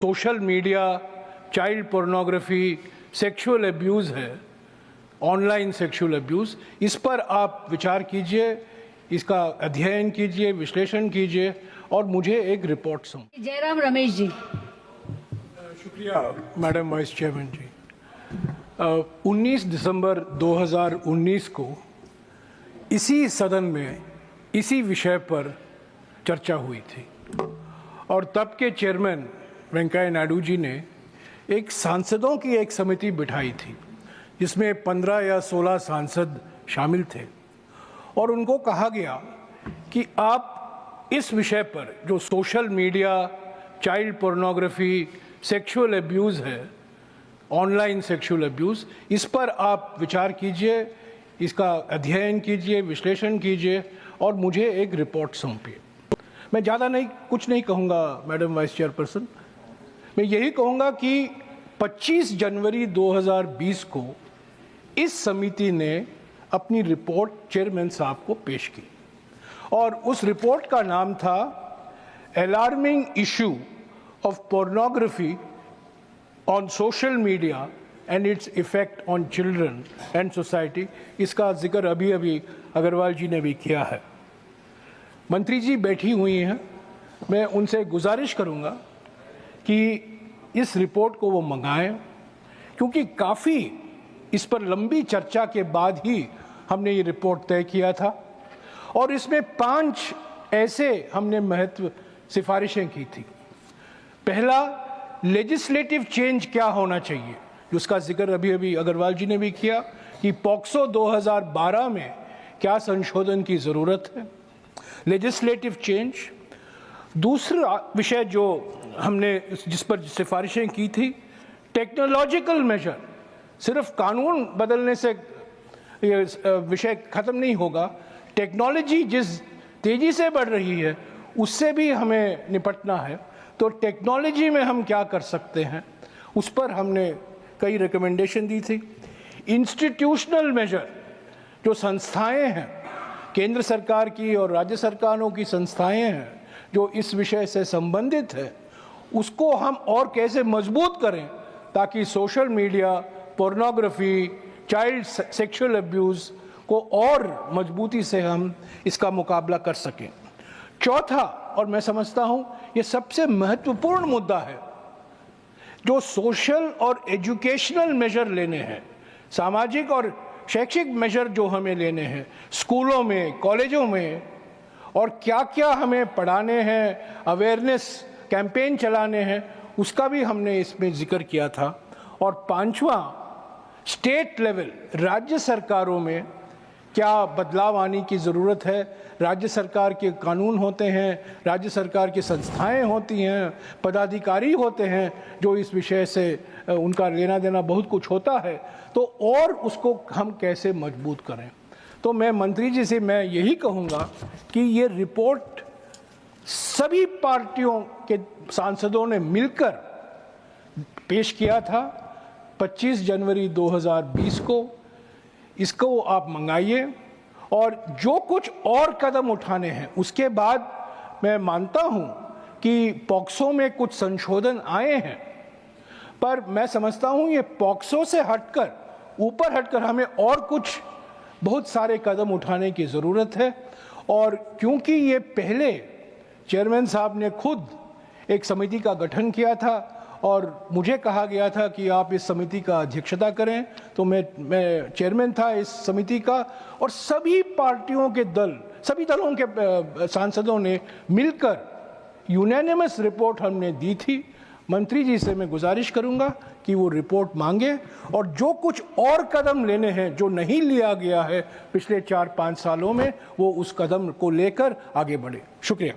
Social media, child pornography, sexual abuse है, online sexual abuse, इस पर आप विचार कीजिए, इसका अध्ययन कीजिए, विश्लेषण कीजिए और मुझे एक रिपोर्ट सौंपिए। जयराम रमेश जी। शुक्रिया मैडम वाइस चेयरमैन जी। 19 दिसंबर 2019 को इसी सदन में इसी विषय पर चर्चा हुई थी और तब के चेयरमैन वेंकैया नायडू जी ने एक सांसदों की एक समिति बिठाई थी जिसमें 15 या 16 सांसद शामिल थे और उनको कहा गया कि आप इस विषय पर जो social media, child pornography, sexual abuse है, ऑनलाइन सेक्सुअल अब्यूज़, इस पर आप विचार कीजिए, इसका अध्ययन कीजिए, विश्लेषण कीजिए और मुझे एक रिपोर्ट सौंपिए। मैं ज़्यादा कुछ नहीं कहूँगा मैडम वाइस चेयरपर्सन। मैं यही कहूँगा कि 25 जनवरी 2020 को इस समिति ने अपनी रिपोर्ट चेयरमैन साहब को पेश की और उस रिपोर्ट का नाम था alarming issue of pornography on social media and its effect on children and society. इसका जिक्र अभी अग्रवाल जी ने भी किया है। मंत्री जी बैठी हुई हैं, मैं उनसे गुजारिश करूंगा कि इस रिपोर्ट को वो मंगाएं, क्योंकि काफ़ी इस पर लंबी चर्चा के बाद ही हमने ये रिपोर्ट तय किया था और इसमें 5 ऐसे हमने महत्व सिफारिशें की थी। पहला, लेजिस्लेटिव चेंज क्या होना चाहिए, जिसका जिक्र अभी अग्रवाल जी ने भी किया कि पॉक्सो 2012 में क्या संशोधन की ज़रूरत है, लेजिस्लेटिव चेंज। दूसरा विषय जो हमने जिस पर सिफारिशें की थी, टेक्नोलॉजिकल मेजर। सिर्फ कानून बदलने से ये विषय ख़त्म नहीं होगा, टेक्नोलॉजी जिस तेज़ी से बढ़ रही है उससे भी हमें निपटना है। तो टेक्नोलॉजी में हम क्या कर सकते हैं, उस पर हमने कई रिकमेंडेशन दी थी। इंस्टीट्यूशनल मेजर, जो संस्थाएं हैं, केंद्र सरकार की और राज्य सरकारों की संस्थाएं हैं जो इस विषय से संबंधित है, उसको हम और कैसे मजबूत करें ताकि social media, pornography, child sexual abuse को और मजबूती से हम इसका मुकाबला कर सकें। चौथा, और मैं समझता हूँ ये सबसे महत्वपूर्ण मुद्दा है, जो सोशल और एजुकेशनल मेजर लेने हैं, सामाजिक और शैक्षिक मेजर जो हमें लेने हैं स्कूलों में, कॉलेजों में, और क्या क्या हमें पढ़ाने हैं, अवेयरनेस कैंपेन चलाने हैं, उसका भी हमने इसमें जिक्र किया था। और पांचवा, स्टेट लेवल, राज्य सरकारों में क्या बदलाव आने की ज़रूरत है। राज्य सरकार के कानून होते हैं, राज्य सरकार की संस्थाएं होती हैं, पदाधिकारी होते हैं जो इस विषय से उनका लेना देना बहुत कुछ होता है, तो और उसको हम कैसे मजबूत करें। तो मैं मंत्री जी से मैं यही कहूँगा कि ये रिपोर्ट सभी पार्टियों के सांसदों ने मिलकर पेश किया था 25 जनवरी 2020 को। इसको आप मंगाइए और जो कुछ और कदम उठाने हैं उसके बाद मैं मानता हूं कि पॉक्सो में कुछ संशोधन आए हैं, पर मैं समझता हूं ये पॉक्सो से हटकर, ऊपर हटकर हमें और कुछ बहुत सारे कदम उठाने की ज़रूरत है। और क्योंकि ये पहले चेयरमैन साहब ने खुद एक समिति का गठन किया था और मुझे कहा गया था कि आप इस समिति का अध्यक्षता करें, तो मैं चेयरमैन था इस समिति का और सभी पार्टियों के सभी दलों के सांसदों ने मिलकर यूनानिमस रिपोर्ट हमने दी थी। मंत्री जी से मैं गुजारिश करूंगा कि वो रिपोर्ट मांगे और जो कुछ और कदम लेने हैं जो नहीं लिया गया है पिछले 4-5 सालों में, वो उस कदम को लेकर आगे बढ़े। शुक्रिया।